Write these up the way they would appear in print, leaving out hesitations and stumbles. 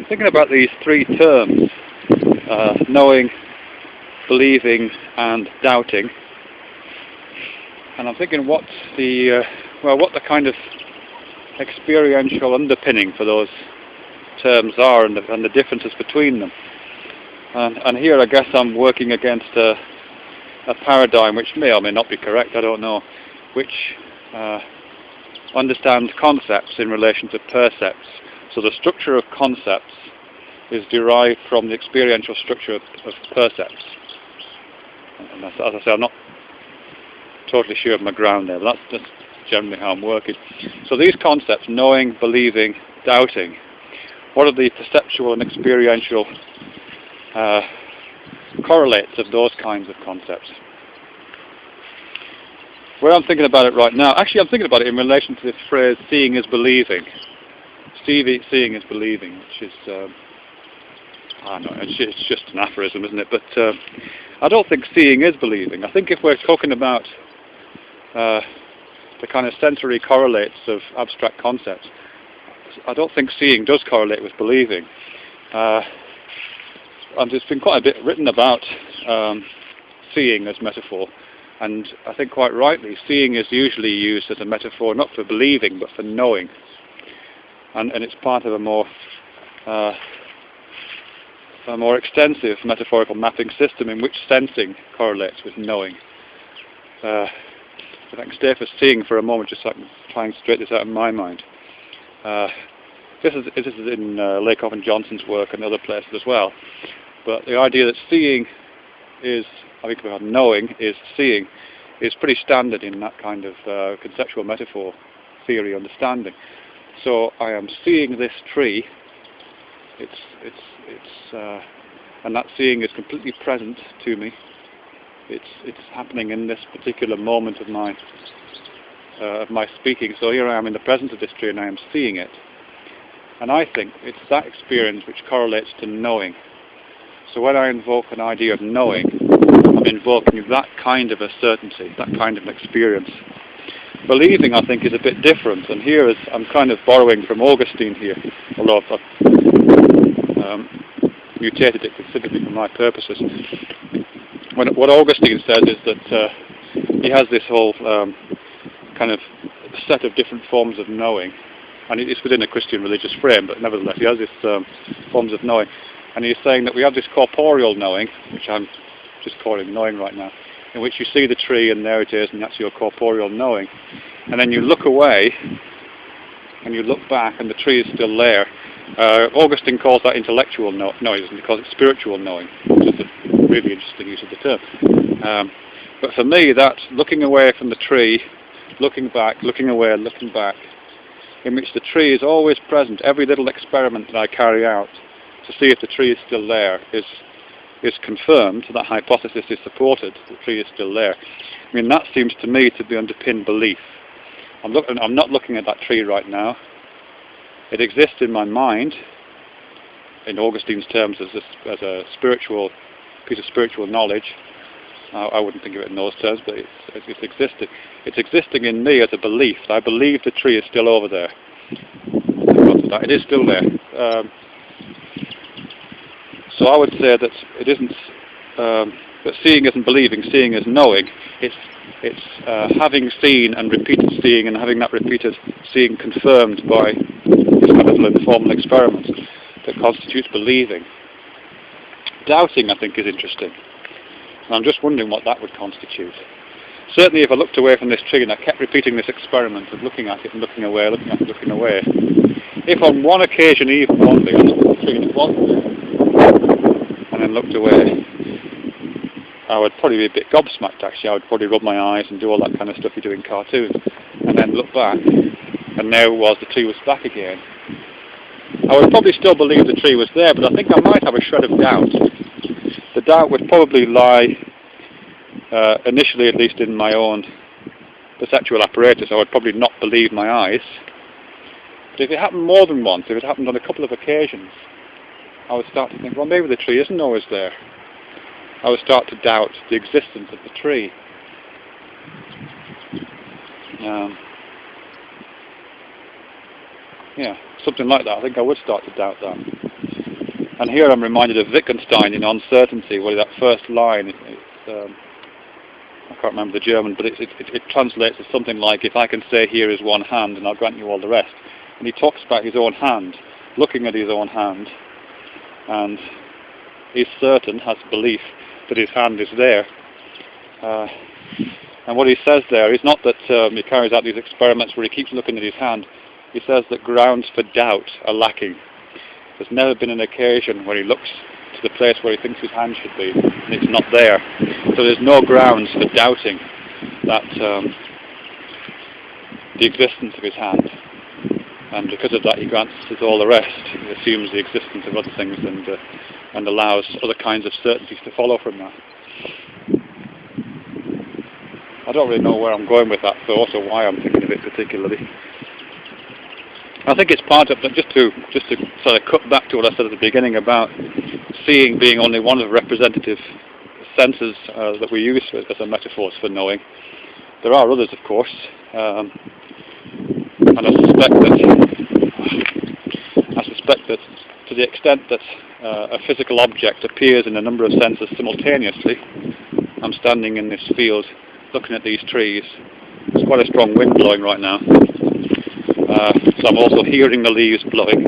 thinking about these three terms, knowing, believing and doubting, and I'm thinking what the kind of experiential underpinning for those terms are and the differences between them. And here I guess I'm working against a paradigm which may or may not be correct, I don't know, which understands concepts in relation to percepts. So the structure of concepts is derived from the experiential structure of percepts. And as I say, I'm not totally sure of my ground there, but that's generally how I'm working. So these concepts, knowing, believing, doubting, what are the perceptual and experiential correlates of those kinds of concepts? Where I'm thinking about it right now, actually I'm thinking about it in relation to this phrase, seeing is believing. Seeing is believing, which is, I don't know, it's just an aphorism, isn't it? But I don't think seeing is believing. I think if we're talking about the kind of sensory correlates of abstract concepts, I don't think seeing does correlate with believing. And there's been quite a bit written about seeing as metaphor, and I think quite rightly, seeing is usually used as a metaphor not for believing but for knowing. And it's part of a more extensive metaphorical mapping system in which sensing correlates with knowing. If I can stay for seeing for a moment, just so I can try and straighten this out in my mind. This is in Lakoff and Johnson's work and other places as well. But the idea that seeing is, I think about knowing is seeing, is pretty standard in that kind of conceptual metaphor theory understanding. So I am seeing this tree. And that seeing is completely present to me. It's happening in this particular moment of my speaking. So here I am in the presence of this tree, and I am seeing it. And I think it's that experience which correlates to knowing. So when I invoke an idea of knowing, I'm invoking that kind of a certainty, that kind of an experience. Believing, I think, is a bit different, and here I'm kind of borrowing from Augustine here, although I've mutated it considerably for my purposes. What Augustine says is that he has this whole kind of set of different forms of knowing, and it's within a Christian religious frame, but nevertheless he has this forms of knowing, and he's saying that we have this corporeal knowing, which I'm just calling knowing right now, in which you see the tree and there it is, and that's your corporeal knowing. And then you look away and you look back and the tree is still there. Augustine calls that intellectual knowing, he calls it spiritual knowing, which is a really interesting use of the term. But for me, that's looking away from the tree, looking back, looking away, looking back, in which the tree is always present. Every little experiment that I carry out to see if the tree is still there is confirmed, that hypothesis is supported, the tree is still there. I mean, that seems to me to be underpin belief. I'm not looking at that tree right now. It exists in my mind, in Augustine's terms, as a spiritual piece of spiritual knowledge. I wouldn't think of it in those terms, but it's existing. It's existing in me as a belief. I believe the tree is still over there. It is still there. So I would say that it isn't that seeing isn't believing, seeing is knowing. It's having seen and repeated seeing, and having that repeated seeing confirmed by these kind of informal experiments that constitutes believing. Doubting, I think, is interesting. And I'm just wondering what that would constitute. Certainly if I looked away from this tree and I kept repeating this experiment of looking at it and looking away, looking at it, looking away, if on one occasion even one day I looked at the tree and it wasn't there, and then looked away, I would probably be a bit gobsmacked actually. I would probably rub my eyes and do all that kind of stuff you do in cartoons, and then look back, and there it was, the tree was back again. I would probably still believe the tree was there, but I think I might have a shred of doubt. The doubt would probably lie, initially at least, in my own perceptual apparatus. I would probably not believe my eyes. But if it happened more than once, if it happened on a couple of occasions, I would start to think, well, maybe the tree isn't always there. I would start to doubt the existence of the tree. Yeah, something like that. I think I would start to doubt that. And here I'm reminded of Wittgenstein in Uncertainty, where that first line, I can't remember the German, but it translates as something like, if I can say here is one hand and I'll grant you all the rest. And he talks about his own hand, looking at his own hand, and he's certain, has belief, that his hand is there. And what he says there is not that he carries out these experiments where he keeps looking at his hand. He says that grounds for doubt are lacking. There's never been an occasion where he looks to the place where he thinks his hand should be, and it's not there. So there's no grounds for doubting that the existence of his hand. And because of that, he grants us all the rest. He assumes the existence of other things and allows other kinds of certainties to follow from that. I don't really know where I'm going with that thought or why I'm thinking of it particularly. I think it's part of, just to sort of cut back to what I said at the beginning about seeing being only one of the representative senses that we use as a metaphors for knowing. There are others, of course, and I suspect that to the extent that a physical object appears in a number of senses simultaneously, I'm standing in this field looking at these trees. There's quite a strong wind blowing right now. So I'm also hearing the leaves blowing.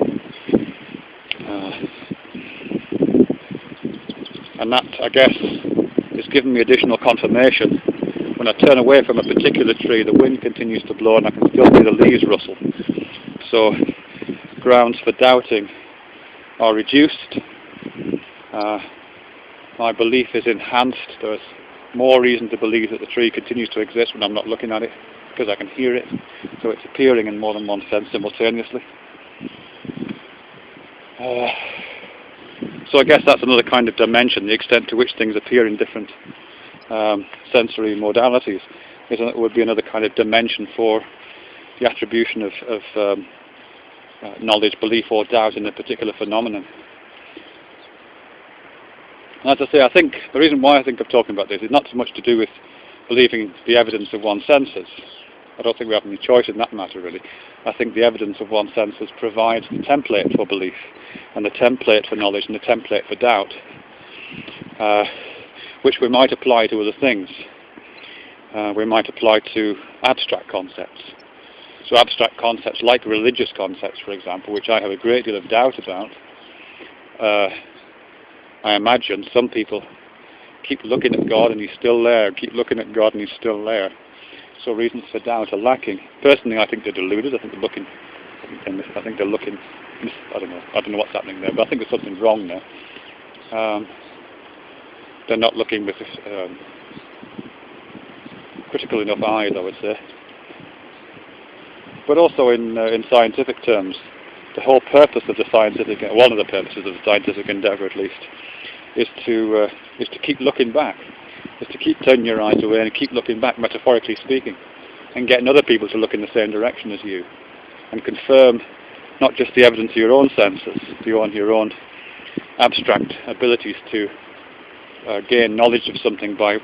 And that, I guess, is giving me additional confirmation. When I turn away from a particular tree, the wind continues to blow and I can still see the leaves rustle. So grounds for doubting are reduced. My belief is enhanced. There's more reason to believe that the tree continues to exist when I'm not looking at it, because I can hear it. So it's appearing in more than one sense simultaneously. So I guess that's another kind of dimension, the extent to which things appear in different sensory modalities would be another kind of dimension for the attribution of knowledge, belief or doubt in a particular phenomenon. And as I say, I think the reason why I think of talking about this is not so much to do with believing the evidence of one's senses. I don't think we have any choice in that matter, really. I think the evidence of one's senses provides the template for belief, and the template for knowledge, and the template for doubt, which we might apply to other things. We might apply to abstract concepts. So abstract concepts like religious concepts, for example, which I have a great deal of doubt about. I imagine some people keep looking at God and he's still there, keep looking at God and he's still there. So reasons for doubt are lacking. Personally, I think they're deluded. I think they're looking. I don't know what's happening there, but I think there's something wrong there. They're not looking with critical enough eyes, I would say. But also in scientific terms, the whole purpose of the scientific, one of the purposes of the scientific endeavour at least, is to keep looking back. Is to keep turning your eyes away and keep looking back, metaphorically speaking, and getting other people to look in the same direction as you, and confirm not just the evidence of your own senses, your own abstract abilities to gain knowledge of something by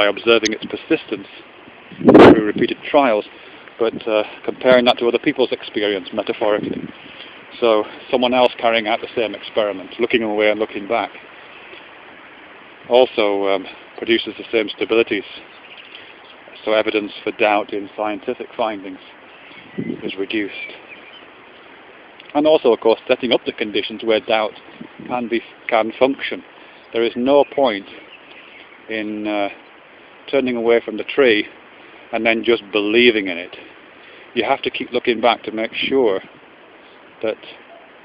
observing its persistence through repeated trials, but comparing that to other people's experience metaphorically. So someone else carrying out the same experiment, looking away and looking back, also produces the same stabilities. So evidence for doubt in scientific findings is reduced. And also, of course, setting up the conditions where doubt can function. There is no point in turning away from the tree and then just believing in it. You have to keep looking back to make sure that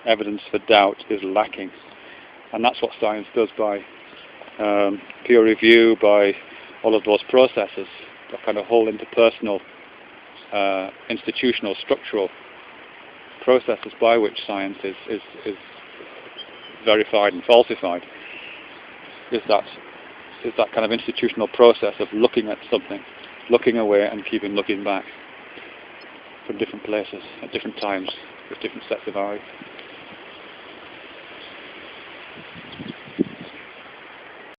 evidence for doubt is lacking. And that's what science does by peer review, by all of those processes, the kind of whole interpersonal, institutional, structural processes by which science is verified and falsified. Is that kind of institutional process of looking at something, looking away and keeping looking back from different places at different times with different sets of eyes.